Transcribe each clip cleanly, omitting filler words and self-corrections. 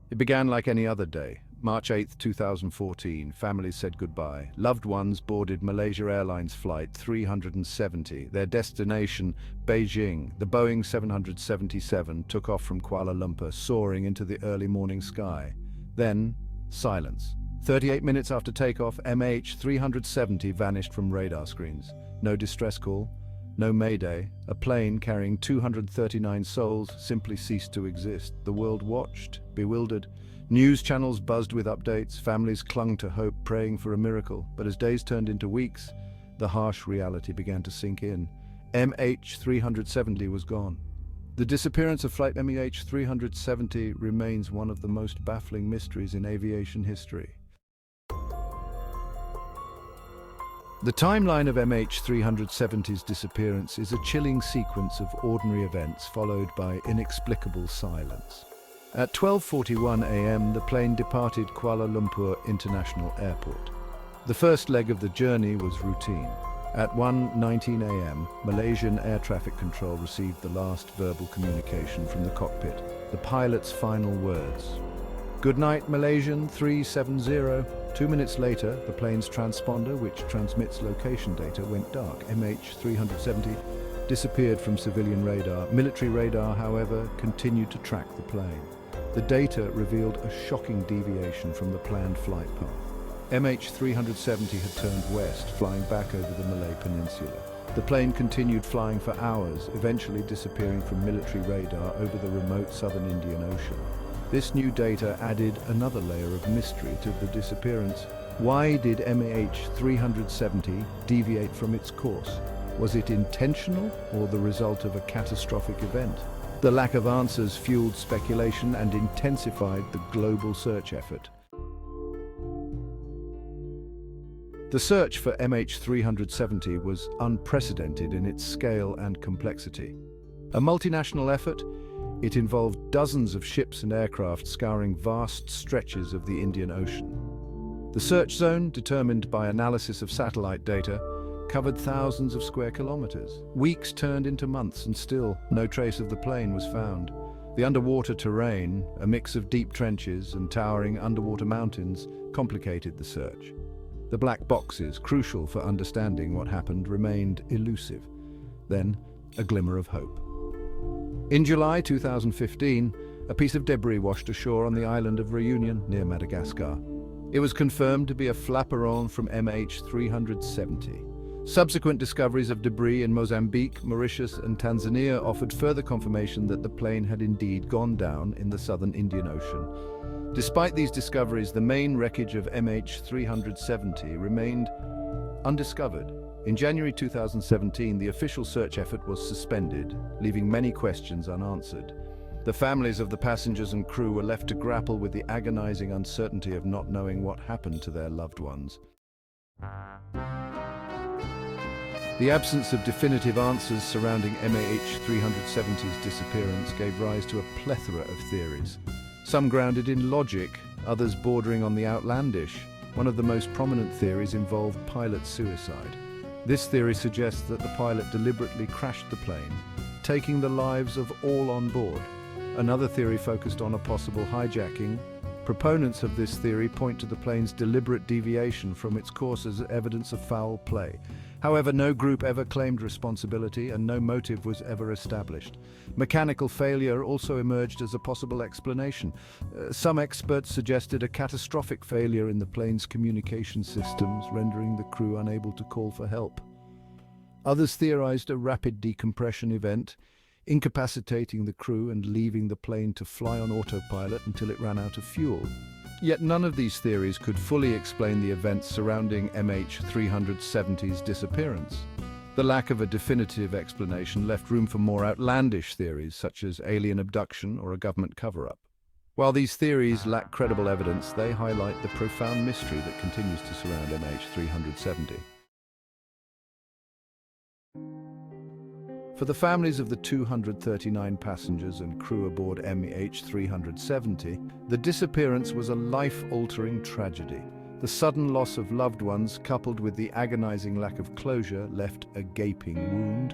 It began like any other day. March 8, 2014, families said goodbye. Loved ones boarded Malaysia Airlines flight 370. Their destination, Beijing. The Boeing 777 took off from Kuala Lumpur, soaring into the early morning sky. Then, silence. 38 minutes after takeoff, MH370 vanished from radar screens. No distress call, no mayday. A plane carrying 239 souls simply ceased to exist. The world watched, bewildered. News channels buzzed with updates, families clung to hope, praying for a miracle. But as days turned into weeks, the harsh reality began to sink in. MH370 was gone. The disappearance of flight MH370 remains one of the most baffling mysteries in aviation history. The timeline of MH370's disappearance is a chilling sequence of ordinary events followed by inexplicable silence. At 12:41 a.m., the plane departed Kuala Lumpur International Airport. The first leg of the journey was routine. At 1:19 a.m., Malaysian Air Traffic Control received the last verbal communication from the cockpit, the pilot's final words. "Good night, Malaysian 370. 2 minutes later, the plane's transponder, which transmits location data, went dark. MH370 disappeared from civilian radar. Military radar, however, continued to track the plane. The data revealed a shocking deviation from the planned flight path. MH370 had turned west, flying back over the Malay Peninsula. The plane continued flying for hours, eventually disappearing from military radar over the remote southern Indian Ocean. This new data added another layer of mystery to the disappearance. Why did MH370 deviate from its course? Was it intentional or the result of a catastrophic event? The lack of answers fueled speculation and intensified the global search effort. The search for MH370 was unprecedented in its scale and complexity. A multinational effort, it involved dozens of ships and aircraft scouring vast stretches of the Indian Ocean. The search zone, determined by analysis of satellite data, covered thousands of square kilometers. Weeks turned into months and still no trace of the plane was found. The underwater terrain, a mix of deep trenches and towering underwater mountains, complicated the search. The black boxes, crucial for understanding what happened, remained elusive. Then, a glimmer of hope. In July 2015, a piece of debris washed ashore on the island of Reunion near Madagascar. It was confirmed to be a flaperon from MH370. Subsequent discoveries of debris in Mozambique, Mauritius, and Tanzania offered further confirmation that the plane had indeed gone down in the southern Indian Ocean. Despite these discoveries, the main wreckage of MH370 remained undiscovered. In January 2017, the official search effort was suspended, leaving many questions unanswered. The families of the passengers and crew were left to grapple with the agonizing uncertainty of not knowing what happened to their loved ones. The absence of definitive answers surrounding MH370's disappearance gave rise to a plethora of theories. Some grounded in logic, others bordering on the outlandish. One of the most prominent theories involved pilot suicide. This theory suggests that the pilot deliberately crashed the plane, taking the lives of all on board. Another theory focused on a possible hijacking. Proponents of this theory point to the plane's deliberate deviation from its course as evidence of foul play. However, no group ever claimed responsibility and no motive was ever established. Mechanical failure also emerged as a possible explanation. Some experts suggested a catastrophic failure in the plane's communication systems, rendering the crew unable to call for help. Others theorized a rapid decompression event, incapacitating the crew and leaving the plane to fly on autopilot until it ran out of fuel. Yet none of these theories could fully explain the events surrounding MH370's disappearance. The lack of a definitive explanation left room for more outlandish theories, such as alien abduction or a government cover-up. While these theories lack credible evidence, they highlight the profound mystery that continues to surround MH370. For the families of the 239 passengers and crew aboard MH370, the disappearance was a life-altering tragedy. The sudden loss of loved ones, coupled with the agonizing lack of closure, left a gaping wound.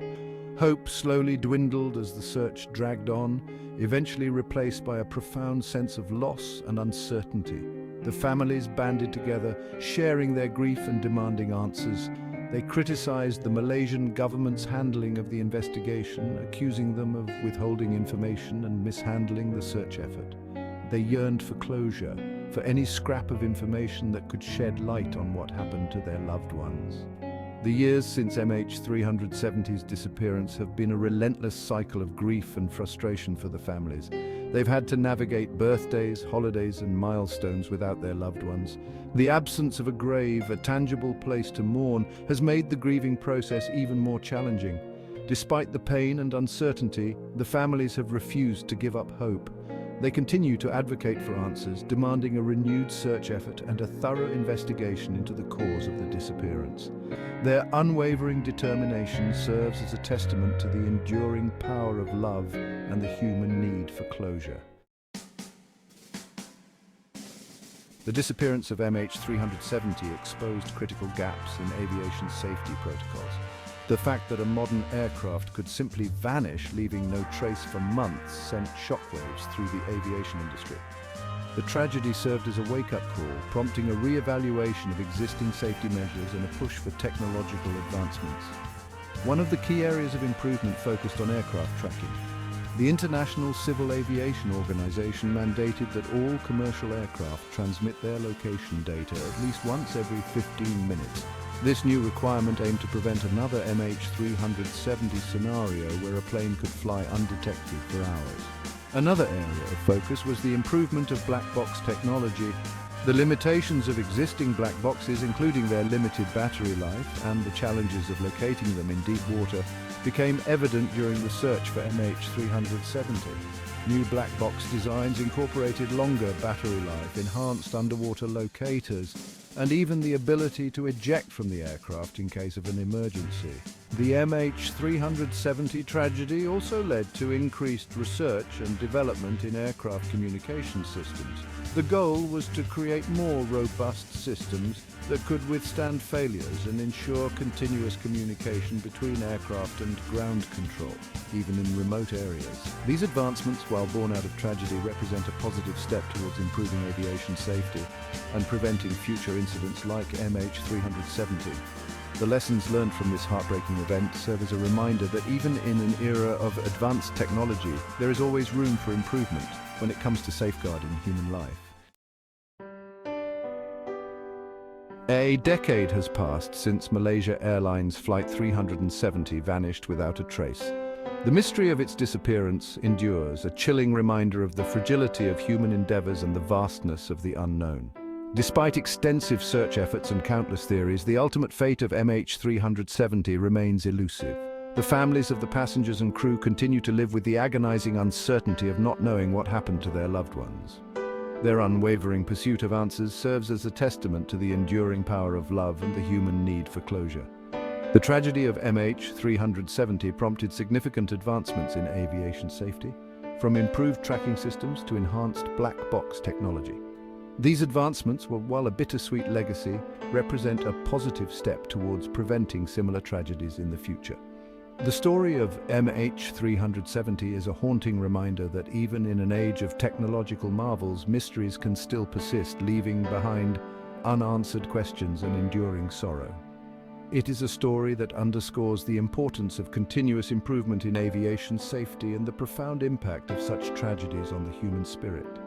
Hope slowly dwindled as the search dragged on, eventually replaced by a profound sense of loss and uncertainty. The families banded together, sharing their grief and demanding answers. They criticized the Malaysian government's handling of the investigation, accusing them of withholding information and mishandling the search effort. They yearned for closure, for any scrap of information that could shed light on what happened to their loved ones. The years since MH370's disappearance have been a relentless cycle of grief and frustration for the families. They've had to navigate birthdays, holidays, and milestones without their loved ones. The absence of a grave, a tangible place to mourn, has made the grieving process even more challenging. Despite the pain and uncertainty, the families have refused to give up hope. They continue to advocate for answers, demanding a renewed search effort and a thorough investigation into the cause of the disappearance. Their unwavering determination serves as a testament to the enduring power of love and the human need for closure. The disappearance of MH370 exposed critical gaps in aviation safety protocols. The fact that a modern aircraft could simply vanish, leaving no trace for months, sent shockwaves through the aviation industry. The tragedy served as a wake-up call, prompting a re-evaluation of existing safety measures and a push for technological advancements. One of the key areas of improvement focused on aircraft tracking. The International Civil Aviation Organization mandated that all commercial aircraft transmit their location data at least once every 15 minutes. This new requirement aimed to prevent another MH370 scenario where a plane could fly undetected for hours. Another area of focus was the improvement of black box technology. The limitations of existing black boxes, including their limited battery life and the challenges of locating them in deep water, became evident during the search for MH370. New black box designs incorporated longer battery life, enhanced underwater locators, and even the ability to eject from the aircraft in case of an emergency. The MH370 tragedy also led to increased research and development in aircraft communication systems. The goal was to create more robust systems that could withstand failures and ensure continuous communication between aircraft and ground control, even in remote areas. These advancements, while born out of tragedy, represent a positive step towards improving aviation safety and preventing future incidents like MH370. The lessons learned from this heartbreaking event serve as a reminder that even in an era of advanced technology, there is always room for improvement when it comes to safeguarding human life. A decade has passed since Malaysia Airlines Flight 370 vanished without a trace. The mystery of its disappearance endures, a chilling reminder of the fragility of human endeavors and the vastness of the unknown. Despite extensive search efforts and countless theories, the ultimate fate of MH370 remains elusive. The families of the passengers and crew continue to live with the agonizing uncertainty of not knowing what happened to their loved ones. Their unwavering pursuit of answers serves as a testament to the enduring power of love and the human need for closure. The tragedy of MH370 prompted significant advancements in aviation safety, from improved tracking systems to enhanced black box technology. These advancements, while a bittersweet legacy, represent a positive step towards preventing similar tragedies in the future. The story of MH370 is a haunting reminder that even in an age of technological marvels, mysteries can still persist, leaving behind unanswered questions and enduring sorrow. It is a story that underscores the importance of continuous improvement in aviation safety and the profound impact of such tragedies on the human spirit.